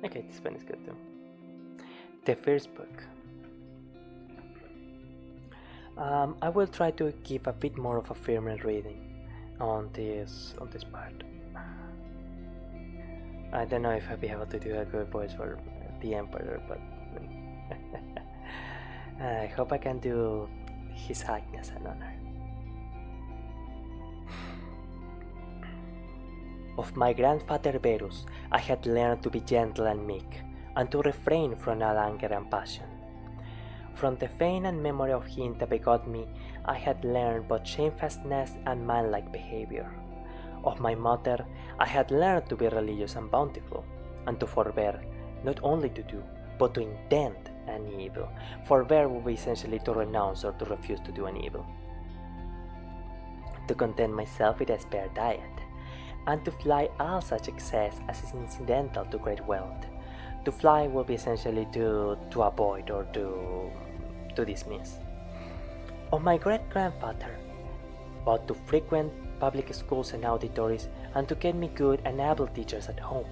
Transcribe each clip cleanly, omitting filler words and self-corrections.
Okay, this one is good too. The first book. I will try to give a bit more of a firmer reading on this part. I don't know if I'll be able to do a good voice for the Emperor, but I hope I can do His Highness an honor. Of my grandfather Verus, I had learned to be gentle and meek, and to refrain from all anger and passion. From the fame and memory of him that begot me, I had learned both shamefastness and manlike behavior. Of my mother, I had learned to be religious and bountiful, and to forbear, not only to do, but to intend an evil. Forbear would be essentially to renounce or to refuse to do an evil. To content myself with a spare diet, and to fly all such excess as is incidental to great wealth. To fly will be essentially to avoid or to dismiss. Of my great-grandfather, but to frequent public schools and auditories, and to get me good and able teachers at home,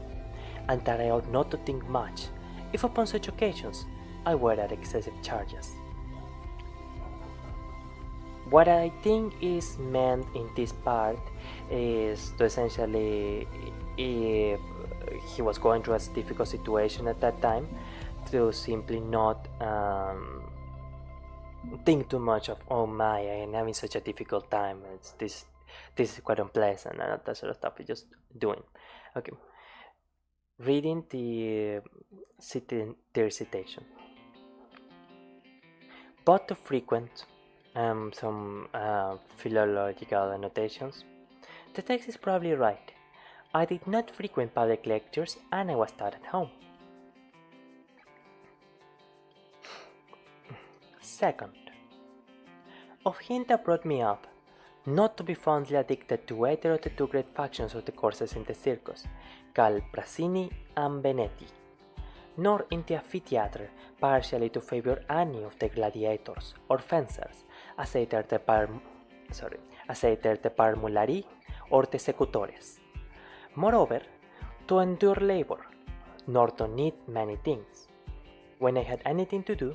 and that I ought not to think much, if upon such occasions I were at excessive charges. What I think is meant in this part is to essentially, if he was going through a difficult situation at that time, to simply not think too much of, oh my, I am having such a difficult time, this is quite unpleasant, and that sort of stuff. Just doing. Okay, reading the citation. But to frequent some philological annotations, the text is probably right. I did not frequent public lectures, and I was taught at home. Second, of him that brought me up, not to be fondly addicted to either of the two great factions of the courses in the circus, called Prasini and Veneti, nor in the amphitheatre partially to favor any of the gladiators or fencers, as either the parmulari or the secutores. Moreover, to endure labor, nor to need many things. When I had anything to do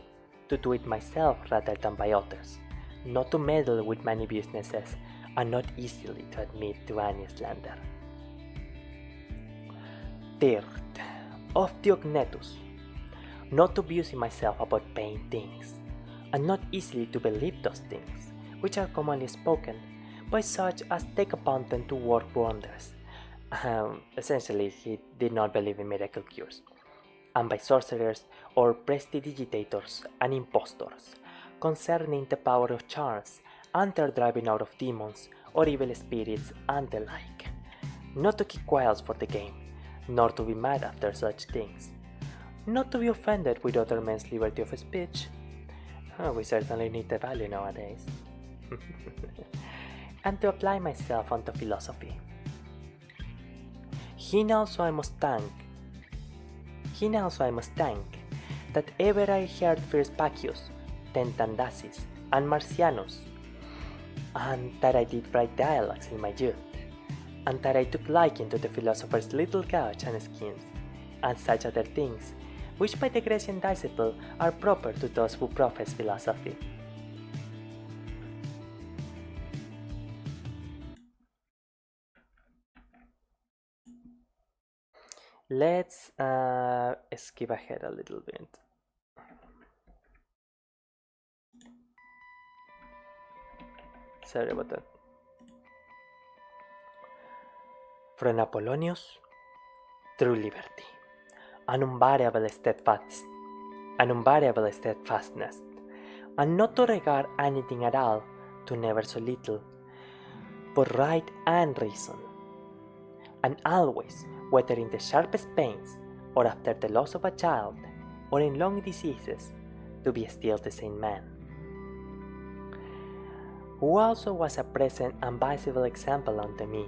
it myself rather than by others, not to meddle with many businesses, and not easily to admit to any slander. Third, of Diognetus, not to busy myself about paying things, and not easily to believe those things, which are commonly spoken by such as take upon them to work wonders. Essentially, he did not believe in miracle cures, and by sorcerers or prestidigitators and impostors, concerning the power of charms, and their driving out of demons or evil spirits and the like, not to keep quiet for the game, nor to be mad after such things, not to be offended with other men's liberty of speech. We certainly need the value nowadays. And to apply myself unto philosophy. Him also I must thank that ever I heard first Pacius, then Tandasis, and Marcianus, and that I did write dialogues in my youth, and that I took liking to the philosopher's little couch and skins, and such other things, which by the Grecian disciple are proper to those who profess philosophy. Let's skip ahead a little bit. Sorry about that. From Apollonius, true liberty, an invariable steadfastness, and not to regard anything at all, to never so little, but right and reason, and always, whether in the sharpest pains, or after the loss of a child, or in long diseases, to be still the same man. Who also was a present and visible example unto me,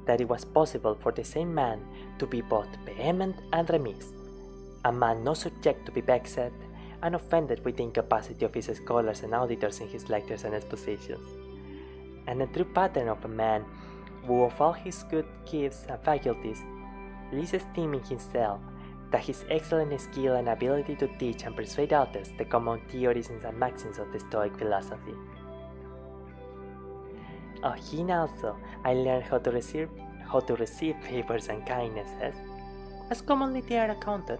that it was possible for the same man to be both vehement and remiss, a man not subject to be vexed and offended with the incapacity of his scholars and auditors in his lectures and expositions, and a true pattern of a man who of all his good gifts and faculties, least esteeming himself, that his excellent skill and ability to teach and persuade others the common theories and maxims of the Stoic philosophy. Of him also I learned how to receive favors and kindnesses, as commonly they are accounted,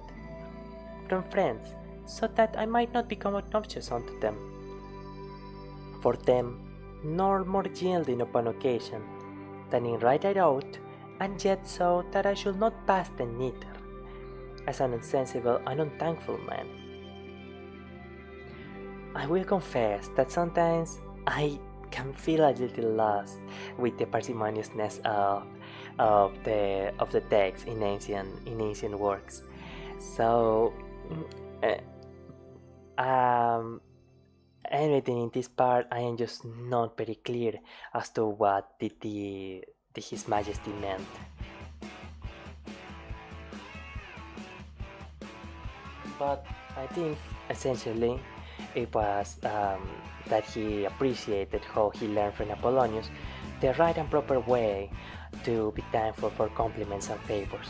from friends, so that I might not become obnoxious unto them. For them, nor more yielding upon occasion, than in right I ought, and yet so that I should not pass them neither, as an insensible and unthankful man. I will confess that sometimes I can feel a little lost with the parsimoniousness of the text in ancient works. So everything in this part I am just not very clear as to what did His Majesty meant. But I think essentially it was that he appreciated how he learned from Apollonius the right and proper way to be thankful for compliments and favors.